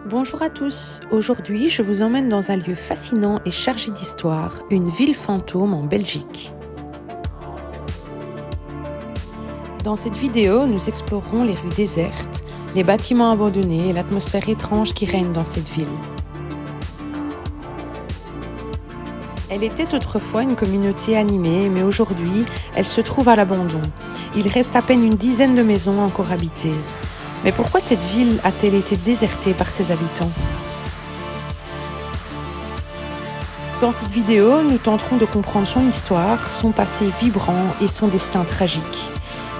Bonjour à tous, aujourd'hui je vous emmène dans un lieu fascinant et chargé d'histoire, une ville fantôme en Belgique. Dans cette vidéo, nous explorerons les rues désertes, les bâtiments abandonnés et l'atmosphère étrange qui règne dans cette ville. Elle était autrefois une communauté animée, mais aujourd'hui, elle se trouve à l'abandon. Il reste à peine une dizaine de maisons encore habitées. Mais pourquoi cette ville a-t-elle été désertée par ses habitants ? Dans cette vidéo, nous tenterons de comprendre son histoire, son passé vibrant et son destin tragique.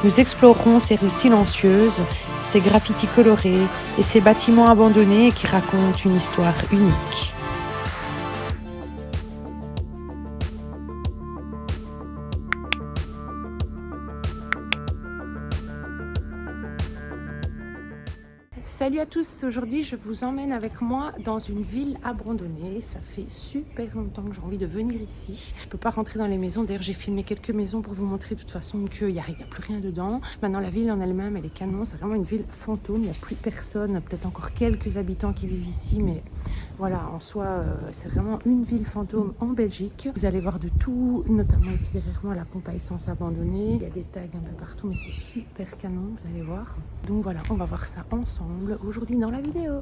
Nous explorerons ses rues silencieuses, ses graffitis colorés et ses bâtiments abandonnés qui racontent une histoire unique. Salut à tous, aujourd'hui je vous emmène avec moi dans une ville abandonnée. Ça fait super longtemps que j'ai envie de venir ici. Je ne peux pas rentrer dans les maisons, d'ailleurs j'ai filmé quelques maisons pour vous montrer de toute façon qu'il n'y a plus rien dedans. Maintenant la ville en elle-même, elle est canon, c'est vraiment une ville fantôme, il n'y a plus personne, peut-être encore quelques habitants qui vivent ici, mais voilà, en soi c'est vraiment une ville fantôme en Belgique. Vous allez voir de tout, notamment ici derrière moi la pompe à essence abandonnée. Il y a des tags un peu partout, mais c'est super canon, vous allez voir. Donc voilà, on va voir ça ensemble aujourd'hui dans la vidéo.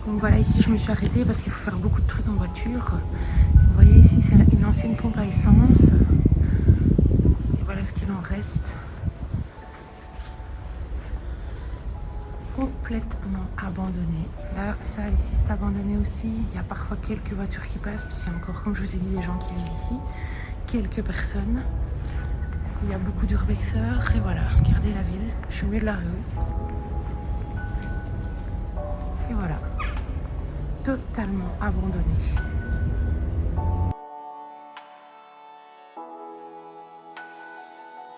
Donc voilà, ici je me suis arrêtée parce qu'il faut faire beaucoup de trucs en voiture. Vous voyez ici c'est une ancienne pompe à essence. Et voilà ce qu'il en reste. Complètement abandonné. Là, ça ici c'est abandonné aussi. Il y a parfois quelques voitures qui passent parce qu'il y a encore, comme je vous ai dit, des gens qui vivent ici. Quelques personnes. Il y a beaucoup d'urbexeurs et voilà, regardez la ville. Je suis au milieu de la rue. Et voilà, totalement abandonné.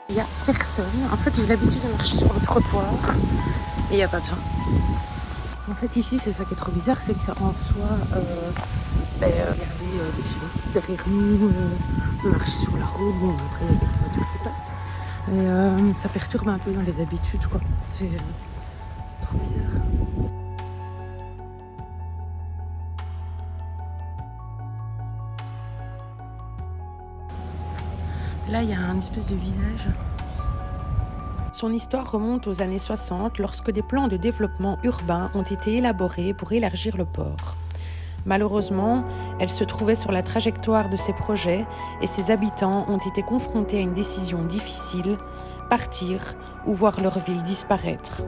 Il n'y a personne. En fait, j'ai l'habitude de marcher sur le trottoir et il n'y a pas de gens. En fait, ici, c'est ça qui est trop bizarre, c'est que ça en soi, regardez les gens derrière nous, marcher sur la route. Bon, après, il y a quelques voitures qui passent. Et ça perturbe un peu dans les habitudes, quoi. C'est trop bizarre. Là, il y a un espèce de visage. Son histoire remonte aux années 60 lorsque des plans de développement urbain ont été élaborés pour élargir le port. Malheureusement, elle se trouvait sur la trajectoire de ces projets et ses habitants ont été confrontés à une décision difficile, partir ou voir leur ville disparaître.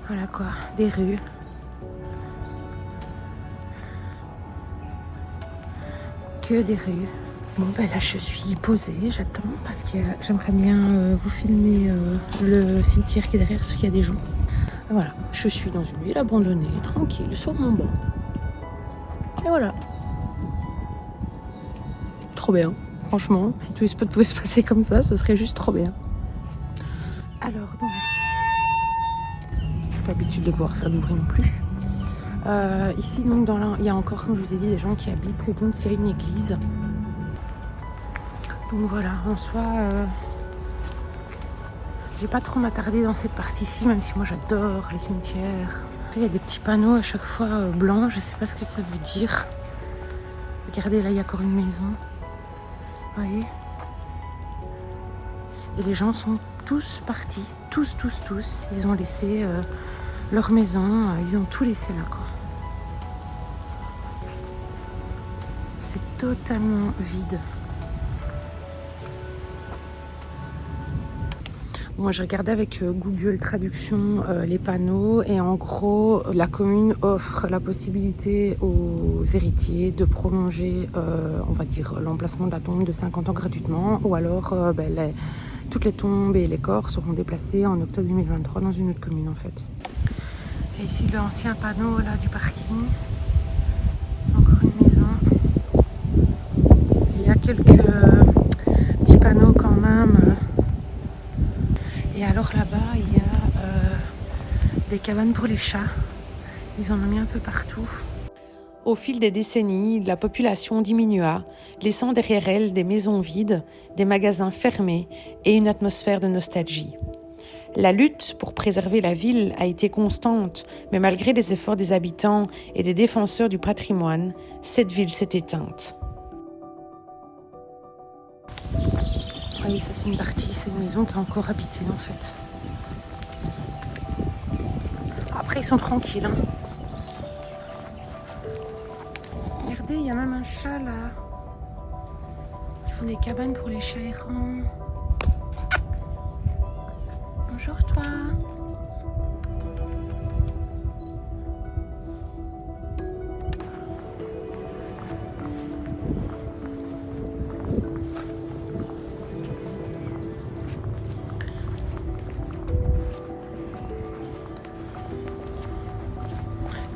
Voilà quoi, des rues. Que des rues. Bon ben là je suis posée, j'attends parce que j'aimerais bien vous filmer le cimetière qui est derrière, parce qu'il y a des gens. Voilà, je suis dans une ville abandonnée, tranquille, sur mon banc. Et voilà. Trop bien, franchement, si tous les spots pouvaient se passer comme ça, ce serait juste trop bien. Alors donc, j'ai pas l'habitude de pouvoir faire du bruit non plus. Ici donc il y a encore, comme je vous ai dit, des gens qui habitent et donc il y a une église. Donc voilà, en soi, j'ai pas trop m'attarder dans cette partie-ci, même si moi j'adore les cimetières. Après, il y a des petits panneaux à chaque fois blancs, je sais pas ce que ça veut dire. Regardez, là il y a encore une maison. Vous voyez ? Et les gens sont tous partis, tous. Ils ont laissé leur maison, ils ont tout laissé là, quoi. C'est totalement vide. Moi, j'ai regardé avec Google Traduction les panneaux et en gros, la commune offre la possibilité aux héritiers de prolonger, on va dire, l'emplacement de la tombe de 50 ans gratuitement, ou alors toutes les tombes et les corps seront déplacés en octobre 2023 dans une autre commune en fait. Et ici, l'ancien panneau là du parking. Encore une maison. Il y a quelques petits panneaux quand même. Et alors là-bas, il y a des cabanes pour les chats. Ils en ont mis un peu partout. Au fil des décennies, la population diminua, laissant derrière elle des maisons vides, des magasins fermés et une atmosphère de nostalgie. La lutte pour préserver la ville a été constante, mais malgré les efforts des habitants et des défenseurs du patrimoine, cette ville s'est éteinte. Oui, ça c'est une partie, c'est une maison qui est encore habitée en fait. Après ils sont tranquilles. Hein. Regardez, il y a même un chat là. Ils font des cabanes pour les chats errants. Bonjour toi.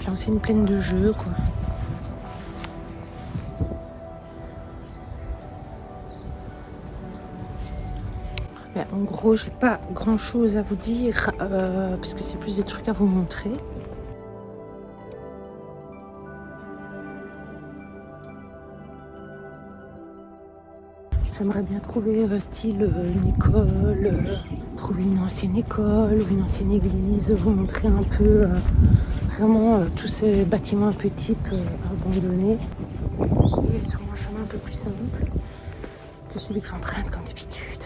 L'ancienne plaine de jeux quoi. Mais en gros, j'ai pas grand chose à vous dire parce que c'est plus des trucs à vous montrer. J'aimerais bien trouver style une école, trouver une ancienne école ou une ancienne église, vous montrer un peu vraiment tous ces bâtiments un peu types abandonnés. Et sur un chemin un peu plus simple que celui que j'emprunte comme d'habitude.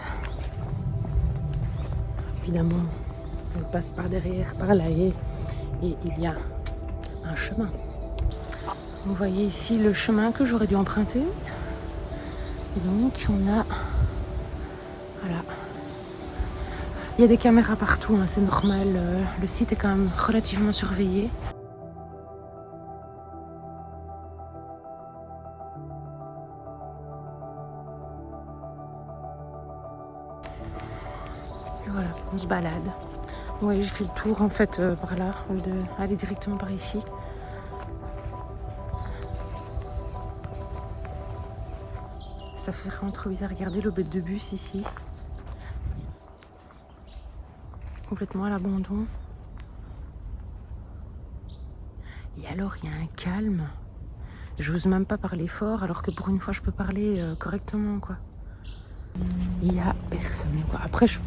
Évidemment, elle passe par derrière, par là et il y a un chemin. Vous voyez ici le chemin que j'aurais dû emprunter. Et donc on a, voilà, il y a des caméras partout, hein, c'est normal, le site est quand même relativement surveillé. Et voilà, on se balade. Ouais, j'ai fait le tour en fait par là, au lieu d'aller directement par ici. Ça fait vraiment trop bizarre. Regardez le bête de bus ici. Complètement à l'abandon. Et alors, il y a un calme. J'ose même pas parler fort, alors que pour une fois, je peux parler correctement, quoi. Il y a personne, quoi. Après, je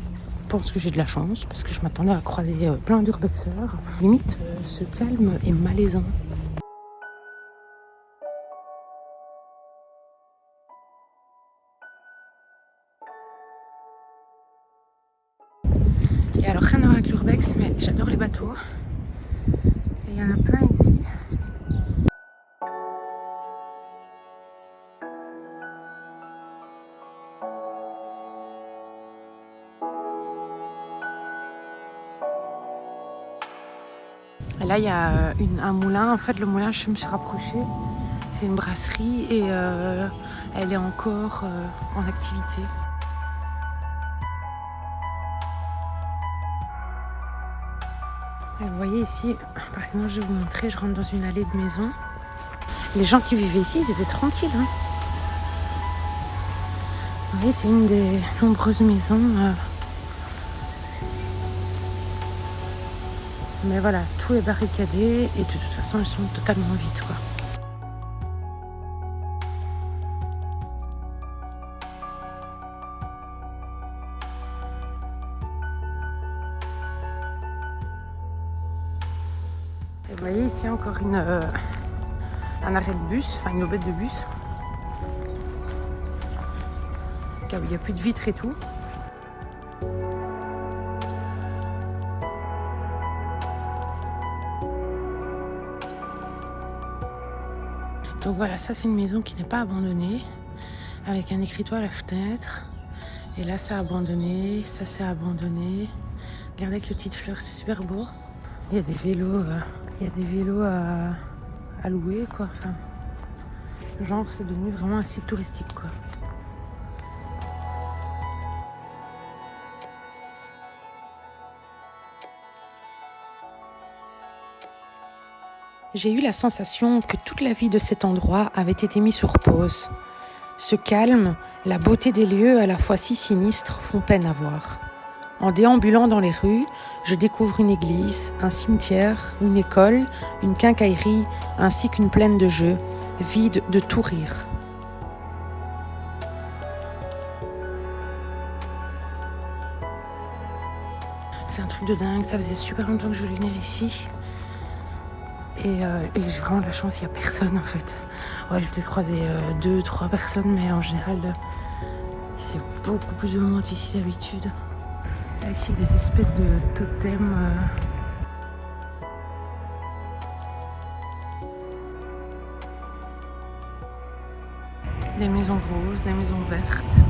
pense que j'ai de la chance, parce que je m'attendais à croiser plein d'urbexeurs. Limite, ce calme est malaisant. Et alors, rien à voir avec l'urbex, mais j'adore les bateaux. Et il y en a plein ici. Et là, il y a un moulin. En fait, le moulin, je me suis rapprochée. C'est une brasserie et elle est encore en activité. Et vous voyez ici, par exemple, je vais vous montrer, je rentre dans une allée de maisons. Les gens qui vivaient ici, ils étaient tranquilles. Hein. Vous voyez, c'est une des nombreuses maisons. Mais voilà, tout est barricadé et de toute façon, elles sont totalement vides, quoi. Et vous voyez ici encore un arrêt de bus, enfin une aubette de bus. Il n'y a plus de vitres et tout. Donc voilà, ça c'est une maison qui n'est pas abandonnée, avec un écriteau à la fenêtre. Et là, ça a abandonné, ça s'est abandonné. Regardez avec les petites fleurs, c'est super beau. Il y a des vélos, à louer, quoi. Enfin, genre, c'est devenu vraiment un site touristique, quoi. J'ai eu la sensation que toute la vie de cet endroit avait été mise sur pause. Ce calme, la beauté des lieux à la fois si sinistres font peine à voir. En déambulant dans les rues, je découvre une église, un cimetière, une école, une quincaillerie, ainsi qu'une plaine de jeux, vide de tout rire. C'est un truc de dingue, ça faisait super longtemps que je voulais venir ici. Et j'ai vraiment de la chance, il n'y a personne en fait. Ouais, j'ai peut-être croisé 2-3 personnes, mais en général, il y a beaucoup plus de monde ici d'habitude. Là, ici, il y a des espèces de totems. Des maisons roses, des maisons vertes.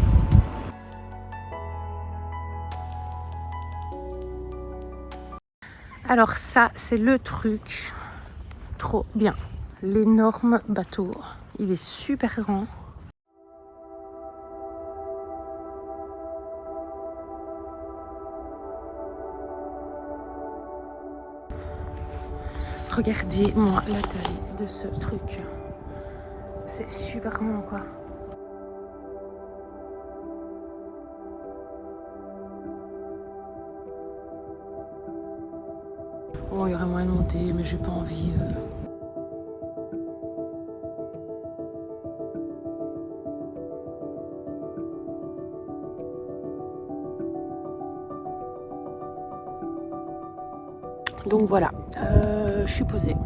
Alors ça, c'est le truc trop bien. L'énorme bateau. Il est super grand. Regardez-moi la taille de ce truc. C'est super grand, quoi. Bon, il y aurait moyen de monter, mais j'ai pas envie. Donc voilà, je suis posée.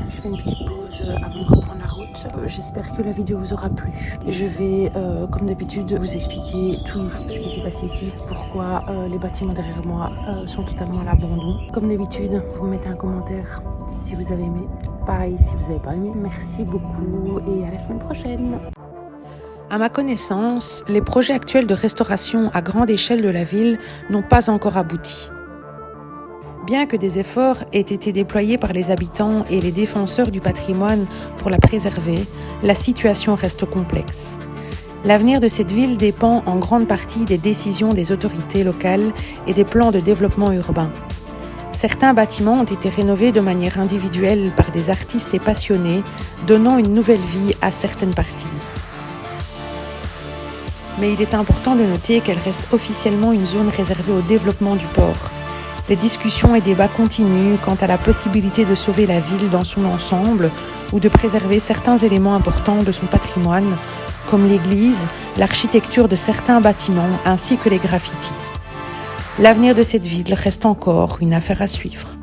Je fais une petite pause avant de reprendre la route. J'espère que la vidéo vous aura plu. Je vais, comme d'habitude, vous expliquer tout ce qui s'est passé ici. Pourquoi les bâtiments derrière moi sont totalement à l'abandon. Comme d'habitude, vous mettez un commentaire si vous avez aimé. Pareil si vous n'avez pas aimé. Merci beaucoup et à la semaine prochaine. À ma connaissance, les projets actuels de restauration à grande échelle de la ville n'ont pas encore abouti. Bien que des efforts aient été déployés par les habitants et les défenseurs du patrimoine pour la préserver, la situation reste complexe. L'avenir de cette ville dépend en grande partie des décisions des autorités locales et des plans de développement urbain. Certains bâtiments ont été rénovés de manière individuelle par des artistes et passionnés, donnant une nouvelle vie à certaines parties. Mais il est important de noter qu'elle reste officiellement une zone réservée au développement du port. Les discussions et débats continuent quant à la possibilité de sauver la ville dans son ensemble ou de préserver certains éléments importants de son patrimoine, comme l'église, l'architecture de certains bâtiments ainsi que les graffitis. L'avenir de cette ville reste encore une affaire à suivre.